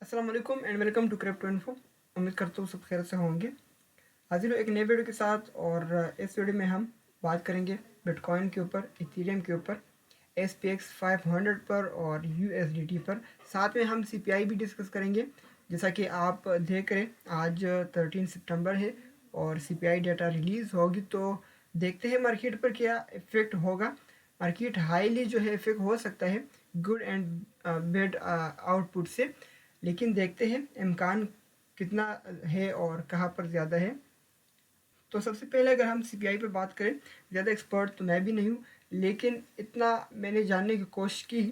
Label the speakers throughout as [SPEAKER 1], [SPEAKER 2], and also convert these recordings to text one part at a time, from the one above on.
[SPEAKER 1] अस्सलाम वालेकुम and welcome to Crypto Info. उम्मीद करता हूँ सब खैर से होंगे। हाजिर हूँ एक नए वीडियो के साथ और इस वीडियो में हम बात करेंगे बिटकॉइन के ऊपर, इथेरियम के ऊपर, SPX 500 पर और USDT पर। साथ में हम CPI भी डिस्कस करेंगे। जैसा कि आप देख रहे आज 13 सितंबर है और CPI डाटा रिलीज़ होगी, तो देखते हैं मार्केट पर क्या इफ़ेक्ट होगा। मार्केट हाईली जो है इफ़ेक्ट हो सकता है गुड एंड बैड आउटपुट से, लेकिन देखते हैं इम्कान कितना है और कहाँ पर ज़्यादा है। तो सबसे पहले अगर हम CPI पे बात करें, ज़्यादा एक्सपर्ट तो मैं भी नहीं हूँ, लेकिन इतना मैंने जानने की कोशिश की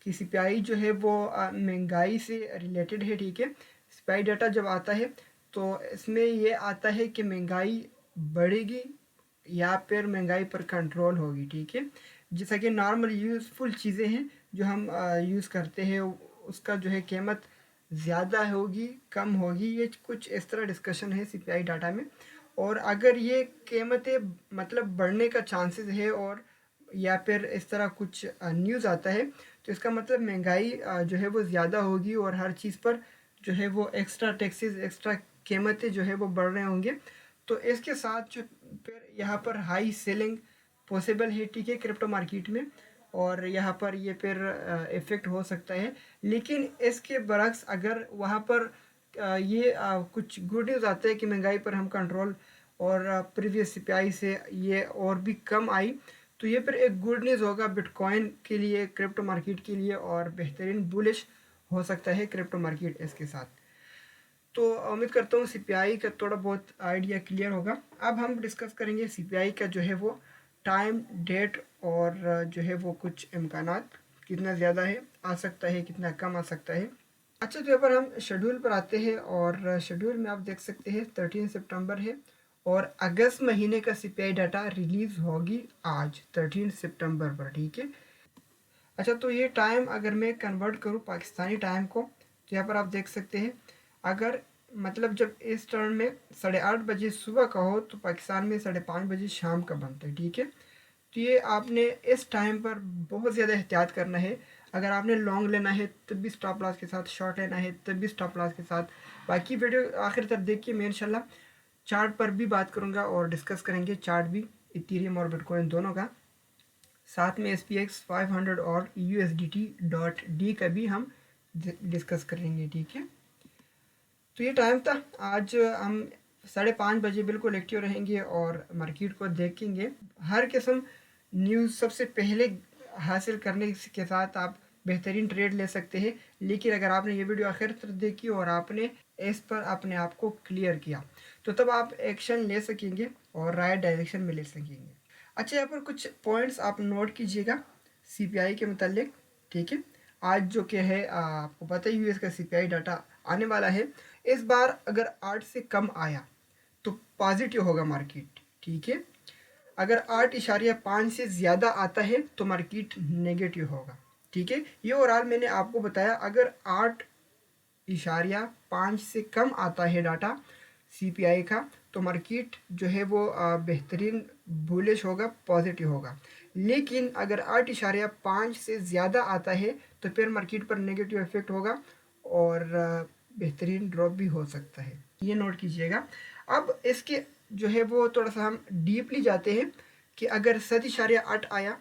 [SPEAKER 1] कि CPI जो है वो महंगाई से रिलेटेड है। ठीक है, CPI डाटा जब आता है तो इसमें ये आता है कि महंगाई बढ़ेगी या फिर महंगाई पर कंट्रोल होगी। ठीक है, जैसा कि नॉर्मल यूज़फुल चीज़ें हैं जो हम यूज़ करते हैं, उसका जो है कीमत ज़्यादा होगी कम होगी, ये कुछ इस तरह डिस्कशन है CPI डाटा में। और अगर ये कीमतें मतलब बढ़ने का चांसेस है और या फिर इस तरह कुछ न्यूज़ आता है, तो इसका मतलब महंगाई जो है वो ज़्यादा होगी और हर चीज़ पर जो है वो एक्स्ट्रा टैक्सेस, एक्स्ट्रा कीमतें जो है वो बढ़ रहे होंगे। तो इसके साथ जो फिर यहाँ पर हाई सेलिंग पॉसिबल है। ठीक है, क्रिप्टो मार्केट में, और यहाँ पर ये फिर इफ़ेक्ट हो सकता है। लेकिन इसके बरक्स अगर वहाँ पर ये कुछ गुड न्यूज़ आता है कि महंगाई पर हम कंट्रोल और प्रीवियस CPI से ये और भी कम आई, तो ये फिर एक गुड न्यूज़ होगा बिटकॉइन के लिए, क्रिप्टो मार्केट के लिए, और बेहतरीन बुलिश हो सकता है क्रिप्टो मार्केट इसके साथ। तो उम्मीद करता हूँ CPI का थोड़ा बहुत आइडिया क्लियर होगा। अब हम डिस्कस करेंगे CPI का जो है वो टाइम, डेट और जो है वो कुछ इम्कानात, कितना ज़्यादा है आ सकता है, कितना कम आ सकता है। अच्छा, तो यहाँ पर हम शेड्यूल पर आते हैं और शेड्यूल में आप देख सकते हैं 13 सितंबर है और अगस्त महीने का CPI डाटा रिलीज़ होगी आज 13 सितंबर पर। ठीक है, अच्छा, तो ये टाइम अगर मैं कन्वर्ट करूँ पाकिस्तानी टाइम को, तो यहाँ पर आप देख सकते हैं अगर मतलब जब इस टर्न में 8:30 बजे सुबह का हो तो पाकिस्तान में 5:30 बजे शाम का बनता है। ठीक है, तो ये आपने इस टाइम पर बहुत ज़्यादा एहतियात करना है। अगर आपने लॉन्ग लेना है तब भी स्टॉप लॉस के साथ, शॉर्ट लेना है तब भी स्टॉप लॉस के साथ। बाकी वीडियो आखिर तक देखिए, मैं इंशाल्लाह चार्ट पर भी बात करूँगा और डिस्कस करेंगे चार्ट भी, इथेरियम और बिटकॉइन दोनों का। साथ में SPX 500 और USDT.D का भी हम डिस्कस करेंगे। ठीक है, तो ये टाइम था। आज हम 5:30 बजे बिल्कुल एक्टिव रहेंगे और मार्केट को देखेंगे। हर किस्म न्यूज़ सबसे पहले हासिल करने के साथ आप बेहतरीन ट्रेड ले सकते हैं। लेकिन अगर आपने ये वीडियो आखिर तक देखी और आपने इस पर अपने आप को क्लियर किया, तो तब आप एक्शन ले सकेंगे और राइट डायरेक्शन में ले सकेंगे। अच्छा, यहाँ पर कुछ पॉइंट्स आप नोट कीजिएगा CPI के मतलब। ठीक है, आज जो कि है आपको पता ही है इसका CPI डाटा आने वाला है। इस बार अगर 8 से कम आया तो पॉजिटिव होगा मार्केट। ठीक है, अगर 8.5 से ज़्यादा आता है तो मार्केट नेगेटिव होगा। ठीक है, ये ओवरऑल मैंने आपको बताया। अगर 8.5 से कम आता है डाटा CPI का, तो मार्केट जो है वो बेहतरीन बुलिश होगा, पॉजिटिव होगा। लेकिन अगर 8.5 से ज़्यादा आता है तो फिर मार्केट पर नेगेटिव इफेक्ट होगा और बेहतरीन ड्रॉप भी हो सकता है, ये नोट कीजिएगा। अब इसके जो है वो थोड़ा सा हम डीपली जाते हैं कि अगर 7.8 आया,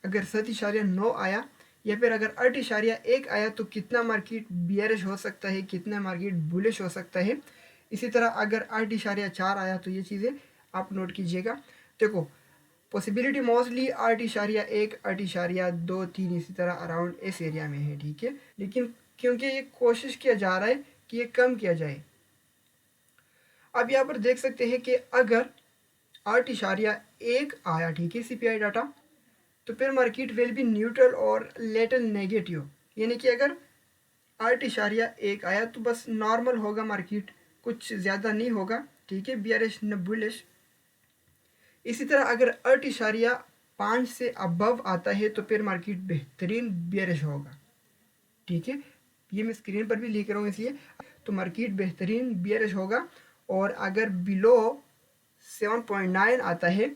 [SPEAKER 1] अगर 7.9 आया, या फिर अगर 8.1 आया तो कितना मार्केट बियरिश हो सकता है, कितना मार्केट बुलिश हो सकता है। इसी तरह अगर 8.4 आया तो ये चीज़ें आप नोट कीजिएगा। देखो, पॉसिबिलिटी मोस्टली 8.1, 8.2, 3 इसी तरह अराउंड इस एरिया में है। ठीक है, लेकिन क्योंकि ये कोशिश किया जा रहा है कि ये कम किया जाए। अब यहाँ पर देख सकते हैं कि अगर 8.1 आया, ठीक है, CPI डाटा, तो फिर मार्केट विल बी न्यूट्रल और लिटिल नेगेटिव। यानी कि अगर 8.1 आया तो बस नॉर्मल होगा मार्केट, कुछ ज़्यादा नहीं होगा। ठीक है, बियरिश न बुलिश। इसी तरह अगर 8.5 से अबव आता है तो फिर मार्केट बेहतरीन बियरिश होगा। ठीक है, ये मैं स्क्रीन पर भी लिख रहा हूँ इसलिए। तो मार्केट बेहतरीन बियरिश होगा और अगर बिलो 7.9 आता है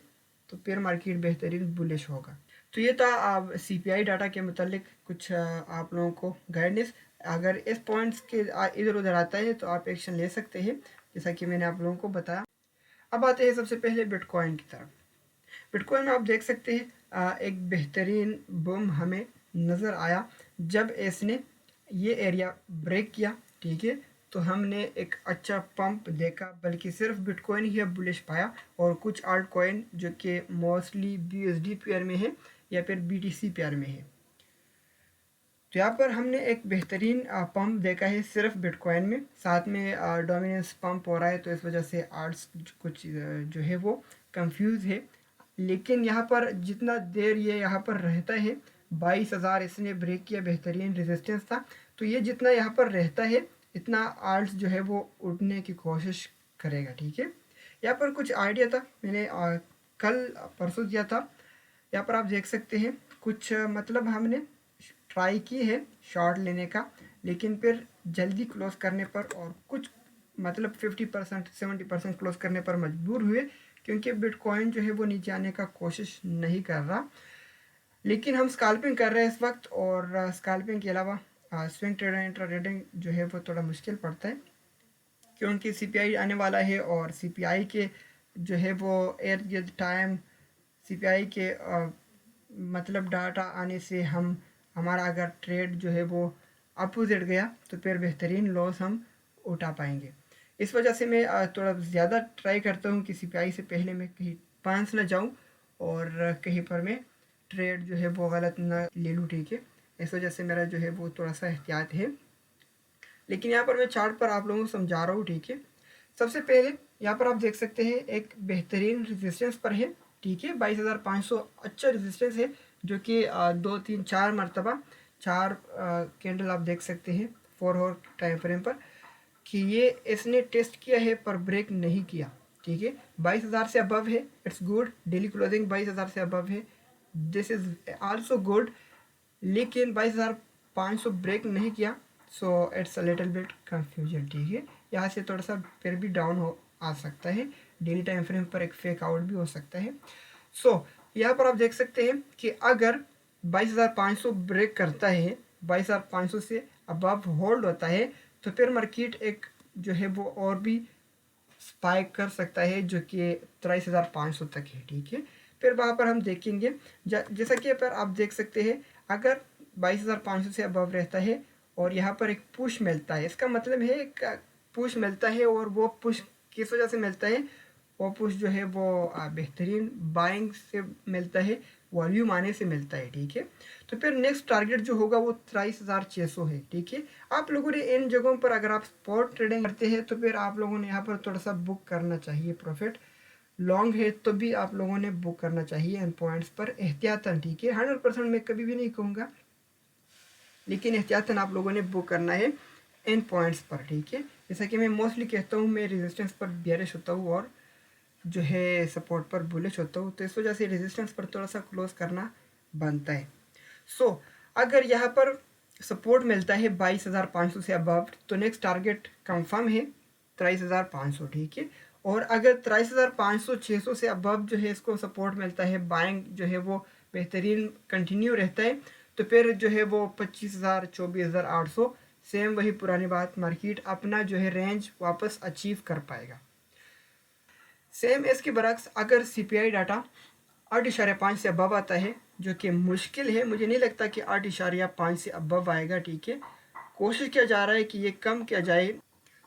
[SPEAKER 1] तो फिर मार्केट बेहतरीन बुलिश होगा। तो ये था CPI डाटा के मतलब कुछ आप लोगों को गाइडेंस। अगर इस पॉइंट्स के इधर उधर आता है तो आप एक्शन ले सकते हैं, जैसा कि मैंने आप लोगों को बताया। अब आते हैं सबसे पहले बिटकॉइन की तरफ। बिटकॉइन में आप देख सकते हैं एक बेहतरीन बूम हमें नज़र आया जब इसने ये एरिया ब्रेक किया, ठीक है। तो हमने एक अच्छा पंप देखा, बल्कि सिर्फ बिटकॉइन ही अब बुलिश पाया और कुछ आल्ट कॉइन जो कि मोस्टली BUSD पेयर में है या फिर BTC पेयर में है। तो यहाँ पर हमने एक बेहतरीन पंप देखा है सिर्फ बिटकॉइन में, साथ में डोमिनेंस पंप हो रहा है, तो इस वजह से आर्ट्स कुछ जो है वो कंफ्यूज है। लेकिन यहाँ पर जितना देर ये यहाँ पर रहता है, 22,000 इसने ब्रेक किया, बेहतरीन रेजिस्टेंस था। तो ये जितना यहाँ पर रहता है इतना आर्ट्स जो है वो उठने की कोशिश करेगा, ठीक है। यहाँ पर कुछ आइडिया था, मैंने कल परसों दिया था। यहाँ पर आप देख सकते हैं कुछ मतलब हमने ट्राई की है शॉर्ट लेने का, लेकिन फिर जल्दी क्लोज करने पर और कुछ मतलब 50% 70% क्लोज करने पर मजबूर हुए, क्योंकि बिटकॉइन जो है वो नीचे आने का कोशिश नहीं कर रहा। लेकिन हम स्कैल्पिंग कर रहे हैं इस वक्त, और स्कैल्पिंग के अलावा स्विंग ट्रेडिंग इंट्रा ट्रेडिंग जो है वो थोड़ा मुश्किल पड़ता है, क्योंकि CPI आने वाला है और CPI के जो है वो इर्द गिर्द टाइम CPI के मतलब डाटा आने से हमारा अगर ट्रेड जो है वो अपोजिट गया तो फिर बेहतरीन लॉस हम उठा पाएंगे। इस वजह से मैं थोड़ा ज़्यादा ट्राई करता हूँ कि CPI से पहले मैं कहीं पांस ना जाऊँ और कहीं पर मैं ट्रेड जो है वो गलत ना ले लूँ, ठीक है। इस वजह से मेरा जो है वो थोड़ा सा एहतियात है। लेकिन यहाँ पर मैं चार्ट पर आप लोगों को समझा रहा हूँ, ठीक है। सबसे पहले यहाँ पर आप देख सकते हैं एक बेहतरीन रेजिस्टेंस पर है, ठीक है। 22,500 अच्छा रेजिस्टेंस है, जो कि 2 3 4 मरतबा 4 कैंडल आप देख सकते हैं 4 आवर टाइम फ्रेम पर कि ये इसने टेस्ट किया है पर ब्रेक नहीं किया, ठीक है। 22,000 से अबव है, इट्स गुड। डेली क्लोजिंग 22,000 से अबव है, दिस इज आल्सो गुड। लेकिन 22,500 ब्रेक नहीं किया, so it's a little bit confusion, ठीक है। यहाँ से थोड़ा सा फिर भी डाउन हो आ सकता है, डेली टाइम फ्रेम पर एक फेक आउट भी हो सकता है। सो यहाँ पर आप देख सकते हैं कि अगर 22,500 ब्रेक करता है, 22,500 से अबव होल्ड होता है, तो फिर मार्केट एक जो है वो और भी स्पाइक कर सकता है, जो कि 23,500 तक है, ठीक है। फिर वहाँ पर हम देखेंगे जैसा कि पर आप देख सकते हैं अगर 22,500 से अबव रहता है और यहाँ पर एक पुश मिलता है, इसका मतलब है एक पुश मिलता है, और वो पुश किस वजह से मिलता है, वो पुश जो है वो बेहतरीन बाइंग से मिलता है, वॉल्यूम आने से मिलता है, ठीक है। तो फिर नेक्स्ट टारगेट जो होगा वो 23,600 है, ठीक है। आप लोगों ने इन जगहों पर अगर आप स्पॉट ट्रेडिंग करते हैं तो फिर आप लोगों ने यहाँ पर थोड़ा सा बुक करना चाहिए प्रॉफिट। लॉन्ग है तो भी आप लोगों ने बुक करना चाहिए इन पॉइंट्स पर एहतियातन, ठीक है। 100% मैं कभी भी नहीं कहूँगा, लेकिन एहतियातन आप लोगों ने बुक करना है इन पॉइंट्स पर, ठीक है। जैसा कि मैं मोस्टली कहता हूँ, मैं रेजिस्टेंस पर बेयरिश होता हूँ और जो है सपोर्ट पर बुलिश होता हूँ, तो इस वजह से रेजिस्टेंस पर थोड़ा सा क्लोज करना बनता है। सो अगर यहाँ पर सपोर्ट मिलता है 22,500 से अबव, तो नेक्स्ट टारगेट कंफर्म है 23,500, ठीक है। और अगर 23,500 600 से अबव जो है इसको सपोर्ट मिलता है, बाइंग जो है वो बेहतरीन कंटिन्यू रहता है, तो फिर जो है वो 25,000 24,800 सेम वही पुरानी बात, मार्केट अपना जो है रेंज वापस अचीव कर पाएगा। सेम इसके बरक्स अगर CPI डाटा 8.5 से अबव आता है, जो कि मुश्किल है, मुझे नहीं लगता कि 8.5 से अबव आएगा, ठीक है। कोशिश किया जा रहा है कि ये कम किया जाए।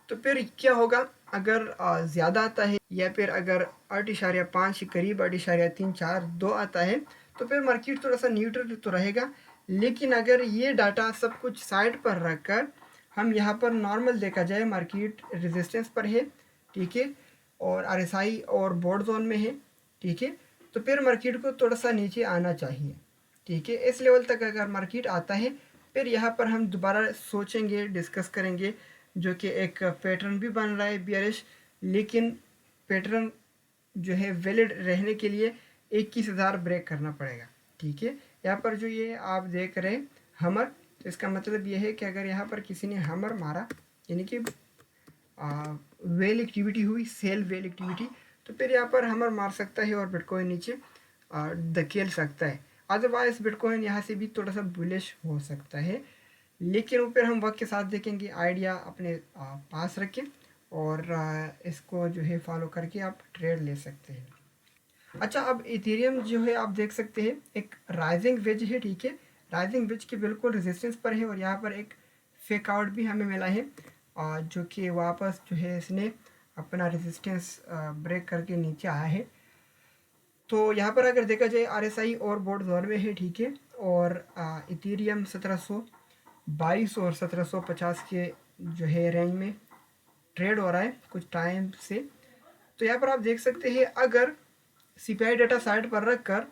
[SPEAKER 1] तो फिर क्या होगा अगर ज़्यादा आता है, या फिर अगर 8.5 के करीब 8.342 आता है, तो फिर मार्केट थोड़ा सा न्यूट्रल तो रहेगा। लेकिन अगर ये डाटा सब कुछ साइड पर रखकर हम यहाँ पर नॉर्मल देखा जाए, मार्केट रेजिस्टेंस पर है, ठीक है, और RSI और बोर्ड जोन में है, ठीक है, तो फिर मार्केट को थोड़ा सा नीचे आना चाहिए, ठीक है। इस लेवल तक अगर मार्केट आता है, फिर यहाँ पर हम दोबारा सोचेंगे, डिस्कस करेंगे, जो कि एक पैटर्न भी बन रहा है बियरिश। लेकिन पैटर्न जो है वैलिड रहने के लिए 21,000 ब्रेक करना पड़ेगा, ठीक है। यहाँ पर जो ये आप देख रहे हैं हमर, तो इसका मतलब ये है कि अगर यहाँ पर किसी ने हमर मारा, यानी कि वेल एक्टिविटी हुई, सेल वेल एक्टिविटी, तो फिर यहाँ पर हमर मार सकता है और बिटकॉइन नीचे धकेल सकता है। अदरवाइज बिटकॉइन यहाँ से भी थोड़ा सा बुलिश हो सकता है, लेकिन वो फिर हम वक्त के साथ देखेंगे, आइडिया अपने पास रखें और इसको जो है फॉलो करके आप ट्रेड ले सकते हैं। अच्छा, अब इथेरियम जो है आप देख सकते हैं एक राइजिंग वेज है, ठीक है। राइजिंग वेज के बिल्कुल रेजिस्टेंस पर है और यहाँ पर एक फेक आउट भी हमें मिला है जो कि वापस जो है इसने अपना रेजिस्टेंस ब्रेक करके नीचे आया है। तो यहाँ पर अगर देखा जाए आरएसआई और बोर्ड जोन में है, ठीक है। और इथेरियम 1722 और 1750 के जो है रेंज में ट्रेड हो रहा है कुछ टाइम से। तो यहाँ पर आप देख सकते हैं अगर सीपीआई डाटा साइड पर रखकर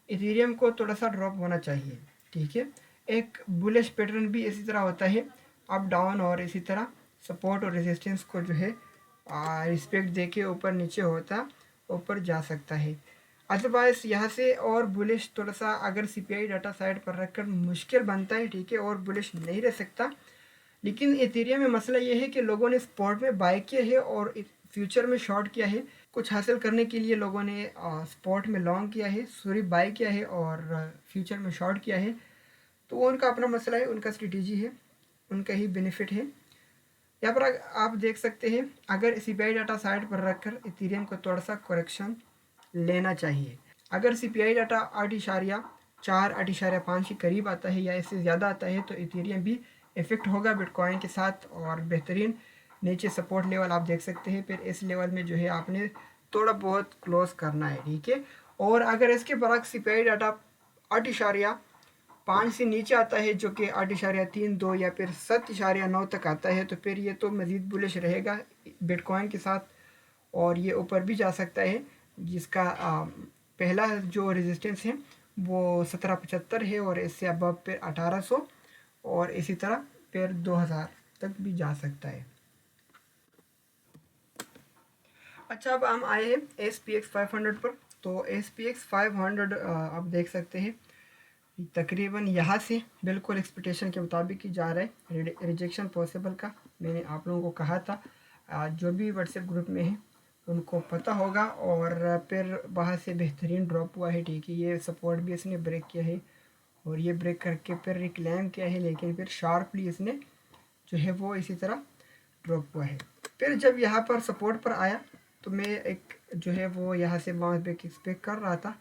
[SPEAKER 1] इथेरियम को थोड़ा सा ड्रॉप होना चाहिए, ठीक है। एक बुलिश पैटर्न भी इसी तरह होता है, अप डाउन, और इसी तरह सपोर्ट और रेजिस्टेंस को जो है रिस्पेक्ट देके ऊपर नीचे होता ऊपर जा सकता है। अदरवाइज यहाँ से और बुलिश थोड़ा सा अगर सीपीआई डाटा साइड पर रखकर मुश्किल बनता है, ठीक है, और बुलिश नहीं रह सकता। लेकिन इथेरियम में मसला ये है कि लोगों ने स्पॉट में बाय किया है और फ्यूचर में शॉर्ट किया है। कुछ हासिल करने के लिए लोगों ने स्पॉट में लॉन्ग किया है, सॉरी बाय किया है और फ्यूचर में शॉर्ट किया है। तो वो उनका अपना मसला है, उनका स्ट्रेटेजी है, उनका ही बेनिफिट है। यहाँ पर आप देख सकते हैं अगर सीपीआई डाटा साइड पर रखकर इथेरियम को थोड़ा सा करेक्शन लेना चाहिए। अगर सीपीआई डाटा 8.4 8.5 के करीब आता है या इससे ज़्यादा आता है तो इथेरियम भी इफेक्ट होगा बिटकॉइन के साथ। और बेहतरीन नीचे सपोर्ट लेवल आप देख सकते हैं, फिर इस लेवल में जो है आपने थोड़ा बहुत क्लोज करना है, ठीक है। और अगर इसके बरक्स सीपीआई डाटा 8.5 से नीचे आता है जो कि 8.32 या फिर 7.9 तक आता है तो फिर ये तो मज़ीद बुलिश रहेगा बिटकॉइन के साथ और ये ऊपर भी जा सकता है, जिसका पहला जो रेजिस्टेंस है वो 1775 है और इससे अबव फिर 1800 और इसी तरह फिर 2000 तक भी जा सकता है। अच्छा, अब हम आए हैं SPX 500 पर। तो SPX 500 आप देख सकते हैं तकरीबन यहाँ से बिल्कुल एक्सपेक्टेशन के मुताबिक ही जा रहा है। रिजेक्शन पॉसिबल का मैंने आप लोगों को कहा था, जो भी व्हाट्सएप ग्रुप में है उनको पता होगा। और फिर वहाँ से बेहतरीन ड्रॉप हुआ है, ठीक है। ये सपोर्ट भी इसने ब्रेक किया है और ये ब्रेक करके फिर रिक्लेम किया है, लेकिन फिर शार्पली इसने जो है वो इसी तरह ड्रॉप हुआ है। फिर जब यहाँ पर सपोर्ट पर आया तो मैं एक जो है वो यहाँ से बाउंस बैक एक्सपेक्ट कर रहा था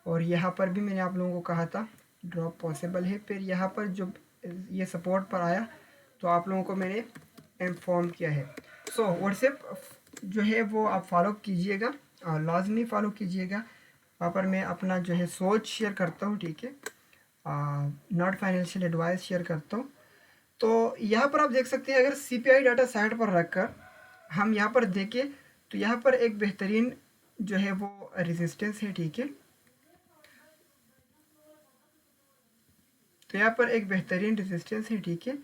[SPEAKER 1] और यहाँ पर भी मैंने आप लोगों को कहा था ड्रॉप पॉसिबल है। फिर यहाँ पर जब ये सपोर्ट पर आया तो आप लोगों को मैंने इन्फॉर्म किया है। सो व्हाट्सएप जो है वो आप फॉलो कीजिएगा, लाजमी फॉलो कीजिएगा। वहाँ पर मैं अपना जो है सोच शेयर करता हूँ, ठीक है, नॉट फाइनेंशियल एडवाइस शेयर करता हूँ। तो यहाँ पर आप देख सकते हैं अगर सीपीआई डाटा साइड पर रखकर हम यहाँ पर देखें तो यहाँ पर एक बेहतरीन जो है वो रेजिस्टेंस है, ठीक है। तो यहाँ पर एक बेहतरीन रेजिस्टेंस है, ठीक है।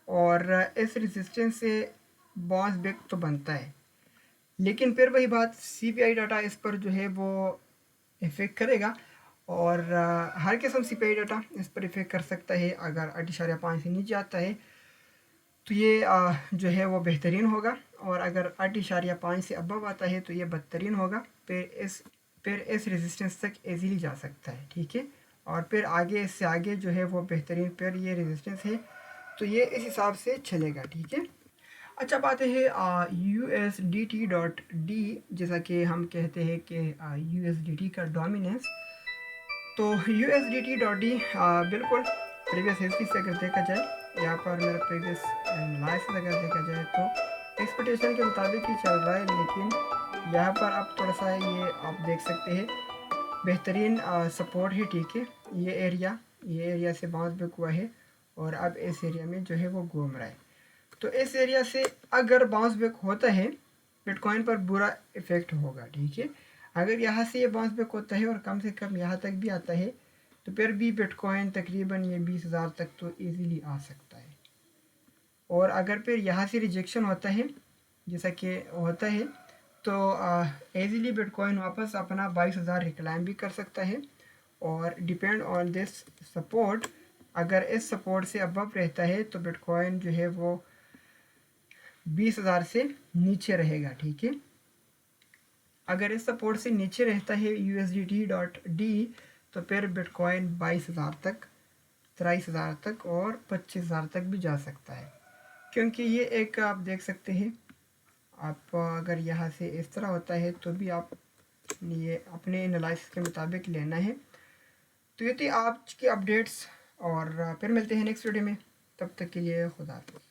[SPEAKER 1] और इस रेजिस्टेंस से बाउंस बैक तो बनता है, लेकिन फिर वही बात सीपीआई डाटा इस पर जो है वो इफेक्ट करेगा और हर किस्म सीपीआई डाटा इस पर इफेक्ट कर सकता है। अगर 8.5 से नीचे आता है तो ये जो है वो बेहतरीन होगा और अगर 8.5 से अबव आता है तो ये बदतरीन होगा। फिर इस रेजिस्टेंस तक इजीली जा सकता है, ठीक है। और फिर आगे इससे आगे जो है वो बेहतरीन फिर ये रेजिस्टेंस है, तो ये इस हिसाब से चलेगा, ठीक है। अच्छा, बात है USDT.D, जैसा कि हम कहते हैं कि USDT का डोमिनेंस। तो USDT.D बिल्कुल प्रीवियस हिस्ट्री से अगर देखा जाए, यहाँ पर मेरा प्रीवियस लाइफ से अगर देखा जाए तो एक्सपेक्टेशन के मुताबिक ही चल रहा है। लेकिन यहाँ पर अब थोड़ा सा ये आप देख सकते हैं बेहतरीन सपोर्ट है, ठीक है। ये एरिया से बाउंस बैक हुआ है और अब इस एरिया में जो है वो घूम रहा है। तो इस एरिया से अगर बाउंस बैक होता है बिटकॉइन पर बुरा इफेक्ट होगा, ठीक है। अगर यहाँ से ये बाउंस बैक होता है और कम से कम यहाँ तक भी आता है तो फिर भी बिटकॉइन तकरीबन ये 20,000 तक तो इजीली आ सकता है। और अगर फिर यहाँ से रिजेक्शन होता है जैसा कि होता है तो इजीली बिटकॉइन वापस अपना 22,000 रिक्लाइम भी कर सकता है। और डिपेंड ऑन दिस सपोर्ट, अगर इस सपोर्ट से अबव रहता है तो बिटकॉइन जो है वो 20,000 से नीचे रहेगा, ठीक है। अगर इस सपोर्ट से नीचे रहता है USDT.D तो फिर बिटकॉइन 22,000 तक 23,000 तक और 25,000 तक भी जा सकता है, क्योंकि ये एक आप देख सकते हैं। आप अगर यहाँ से इस तरह होता है तो भी आप ये अपने एनालिसिस के मुताबिक लेना है। तो ये थी आज की अपडेट्स, और फिर मिलते हैं नेक्स्ट वीडियो में। तब तक के लिए खुदा हाफिज़।